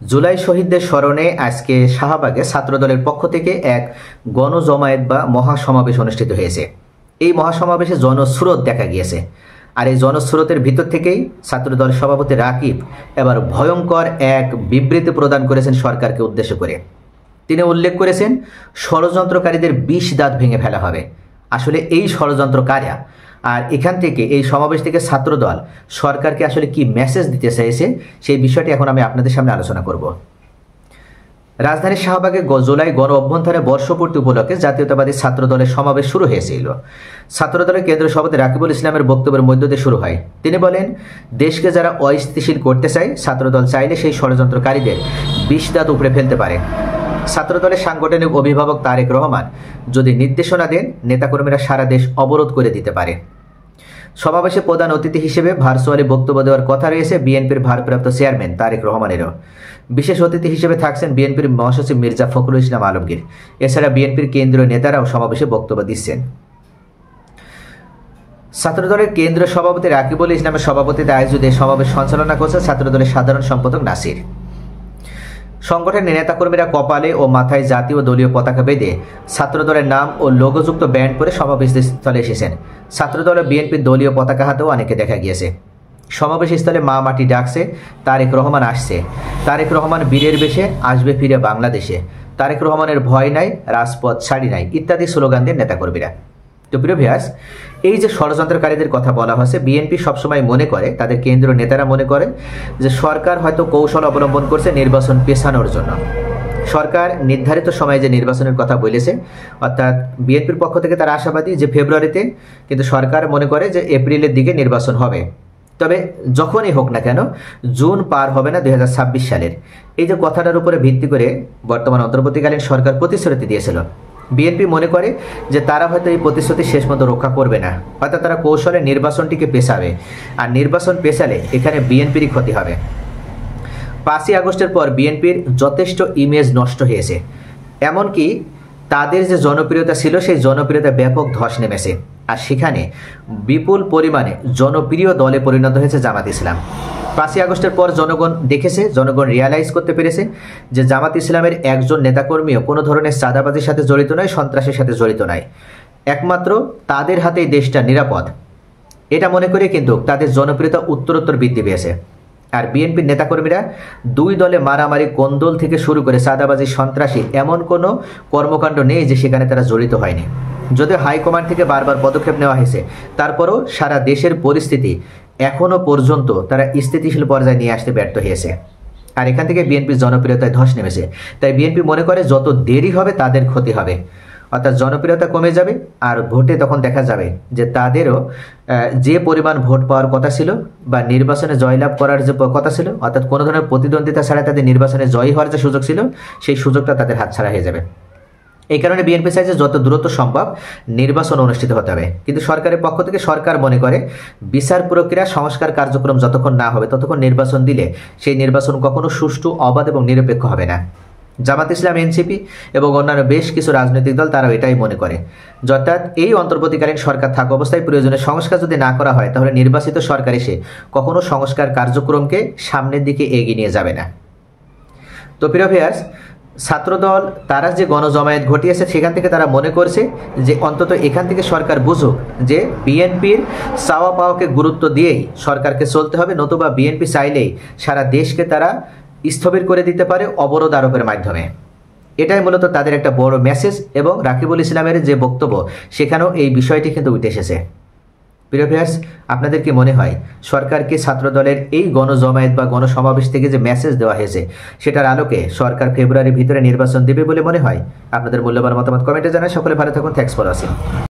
জুলাই শহীদদের স্মরণে আজকে শাহবাগে ছাত্রদলের পক্ষ থেকে এক গণজমায়েত বা মহাসমাবেশ অনুষ্ঠিত হয়েছে। এই মহাসমাবেশে জনস্রোত দেখা গিয়েছে। আর এই জনস্রোতের ভিতর থেকেই ছাত্রদল সভাপতি রাকিব এবার ভয়ঙ্কর এক বিবৃতি প্রদান করেছেন সরকারকে উদ্দেশ্য করে। তিনি উল্লেখ করেছেন ষড়যন্ত্রকারীদের ২০ দাঁত ভেঙে ফেলা হবে। আসলে এই ষড়যন্ত্র কারা, আর এখান থেকে এই সমাবেশ থেকে ছাত্রদল সরকারকে আসলে কি মেসেজ দিতে চাইছে সেই বিষয়টি এখন আমি আপনাদের সামনে আলোচনা করব। রাজধানীর শাহবাগে জুলাই গণ অভ্যুত্থানের বর্ষপূর্তি উপলক্ষে জাতীয়তাবাদী ছাত্রদলের সমাবেশ শুরু হয়েছিল। ছাত্রদলের কেন্দ্রীয় সভাপতি রাকিবুল ইসলামের বক্তব্যের মধ্য দিয়ে শুরু হয়। তিনি বলেন, দেশকে যারা অস্থিতিশীল করতে চায় ছাত্রদল চাইলে সেই ষড়যন্ত্রকারীদের ২০ দাঁত উপড়ে ফেলতে পারে। ছাত্রদলের সাংগঠনিক অভিভাবক তারেক রহমান যদি নির্দেশনা দেন, নেতাকর্মীরা সারা দেশ অবরোধ করে দিতে পারে। সমাবেশে প্রধান অতিথি হিসেবে ভার্চুয়ালি বক্তব্য দেওয়ার কথা রয়েছে বিএনপির ভারপ্রাপ্ত চেয়ারম্যান তারেক রহমানেরও। বিশেষ অতিথি হিসেবে থাকছেন বিএনপির মহাসচিব মির্জা ফখরুল ইসলাম আলমগীর। এছাড়া বিএনপির কেন্দ্রীয় নেতারাও সমাবেশে বক্তব্য দিচ্ছেন। ছাত্রদলের কেন্দ্রীয় সভাপতি রাকিবুল ইসলামের সভাপতিত্বে আয়োজিত এই সমাবেশ সঞ্চালনা করছে ছাত্রদলের সাধারণ সম্পাদক নাসির। সংগঠনের নেতাকর্মীরা কপালে ও মাথায় জাতীয় দলীয় পতাকা বেঁধে ছাত্রদলের নাম ও লোগোযুক্ত ব্যান্ড পরে সমাবেশ স্থলে এসেছেন। ছাত্রদল ও বিএনপির দলীয় পতাকা হাতেও অনেকে দেখা গিয়েছে। সমাবেশ স্থলে মা মাটি ডাকছে, তারেক রহমান আসছে, তারেক রহমান বীরের বেশে আসবে ফিরে বাংলাদেশে, তারেক রহমানের ভয় নাই, রাজপথ ছাড়ি নাই ইত্যাদি স্লোগান দেন নেতাকর্মীরা। তো প্রিয় ভিউয়ার্স, এই যে ষড়যন্ত্রকারীদের কথা বলা হয়েছে, বিএনপি সবসময় মনে করে, তাদের কেন্দ্রীয় নেতারা মনে করে যে সরকার হয়তো কৌশল অবলম্বন করছে নির্বাচন পেছানোর জন্য। সরকার নির্ধারিত সময়ে যে নির্বাচনের কথা বলেছে, অর্থাৎ বিএনপির পক্ষ থেকে তারা আশাবাদী যে ফেব্রুয়ারিতে, কিন্তু সরকার মনে করে যে এপ্রিলের দিকে নির্বাচন হবে। তবে যখনই হোক না কেন জুন পার হবে না 2026 সালের। এই যে কথাটার উপরে ভিত্তি করে বর্তমান অন্তর্বর্তীকালীন সরকার প্রতিশ্রুতি দিয়েছিল। বিএনপি মনে করে যে তারা হয়তো এই প্রতিশ্রুতি শেষ মতো রক্ষা করবে না, হয়তো তারা কৌশলে নির্বাচনটিকে পেছাবে, আর নির্বাচন পেছালে এখানে বিএনপিরই ক্ষতি হবে। 5ই আগস্টের পর বিএনপির যথেষ্ট ইমেজ নষ্ট হয়েছে, এমনকি তাদের যে জনপ্রিয়তা ছিল সেই জনপ্রিয়তা ব্যাপক ধস নেমেছে। আর সেখানে বিপুল পরিমাণে জনপ্রিয় দলে পরিণত হয়েছে জামাত ইসলাম। 5ই আগস্টের পর জনগণ দেখেছে, জনগণ রিয়ালাইজ করতে পেরেছে যে জামাত ইসলামের একজন নেতাকর্মীও কোনো ধরনের চাঁদাবাজির সাথে জড়িত নয়, সন্ত্রাসের সাথে জড়িত নয়, একমাত্র তাদের হাতেই দেশটা নিরাপদ। এটা মনে করে কিন্তু তাদের জনপ্রিয়তা উত্তরোত্তর বৃদ্ধি পেয়েছে। আর বিএনপির নেতাকর্মীরা দুই দলে মারামারি, কোন্দল থেকে শুরু করে চাঁদাবাজি, সন্ত্রাসী এমন কোনো কর্মকাণ্ড নেই যে সেখানে তারা জড়িত হয়নি। যদিও হাইকমান্ড থেকে বারবার পদক্ষেপ নেওয়া হয়েছে, তারপরও সারা দেশের পরিস্থিতি এখনও পর্যন্ত তারা স্থিতিশীল পর্যায়ে নিয়ে আসতে ব্যর্থ হয়েছে। আর এখান থেকে বিএনপির জনপ্রিয়তায় ধস নেমেছে। তাই বিএনপি মনে করে যত দেরি হবে তাদের ক্ষতি হবে, অর্থাৎ জনপ্রিয়তা কমে যাবে। আর ভোটে তখন দেখা যাবে যে তাদেরও যে পরিমাণ ভোট পাওয়ার কথা ছিল বা নির্বাচনে জয়লাভ করার যে কথা ছিল, অর্থাৎ কোনো ধরনের প্রতিদ্বন্দ্বিতা ছাড়া তাদের নির্বাচনে জয়ী হওয়ার যে সুযোগ ছিল, সেই সুযোগটা তাদের হাতছাড়া হয়ে যাবে। এই কারণে বিএনপি চাইছে যত দ্রুত সম্ভব নির্বাচন অনুষ্ঠিত হতে হবে। কিন্তু সরকারের পক্ষ থেকে সরকার মনে করে বিচার প্রক্রিয়া, সংস্কার কার্যক্রম যতক্ষণ না হবে ততক্ষণ নির্বাচন দিলে সেই নির্বাচন কখনো সুষ্ঠু, অবাধ এবং নিরপেক্ষ হবে না। জামাত ইসলাম, এনসিপি এবং অন্যান্য বেশ কিছু রাজনৈতিক দল তারাও এটাই মনে করে। অর্থাৎ এই অন্তর্বর্তীকালীন সরকার থাকা অবস্থায় প্রয়োজনীয় সংস্কার যদি না করা হয়, তাহলে নির্বাচিত সরকার এসে কখনো সংস্কার কার্যক্রমকে সামনের দিকে এগিয়ে নিয়ে যাবে না। তো প্রিয় ভিউয়ার্স, ছাত্রদল তারা যে গণজমায়েত ঘটিয়েছে সেখান থেকে তারা মনে করছে যে অন্তত এখান থেকে সরকার বুঝুক যে বিএনপির চাওয়া পাওয়াকে গুরুত্ব দিয়েই সরকারকে চলতে হবে, নতুবা বিএনপি চাইলেই সারা দেশকে তারা স্থবির করে দিতে পারে অবরোধ আরোপের মাধ্যমে। এটাই মূলত তাদের একটা বড় মেসেজ। এবং রাকিবুল ইসলামের যে বক্তব্য, সেখানেও এই বিষয়টি কিন্তু উঠে এসেছে। প্রিয় ভিউয়ার্স, আপনাদের কি মনে হয় সরকারকে ছাত্রদলের এই গণজমায়েত বা গণসমাবেশ থেকে যে মেসেজ দেওয়া হয়েছে সেটার আলোকে সরকার ফেব্রুয়ারির ভিতরে নির্বাচন দেবে বলে মনে হয়? আপনাদের মূল্যবান মতামত কমেন্টে জানান। সকলে ভালো থাকুন। Thanks for watching.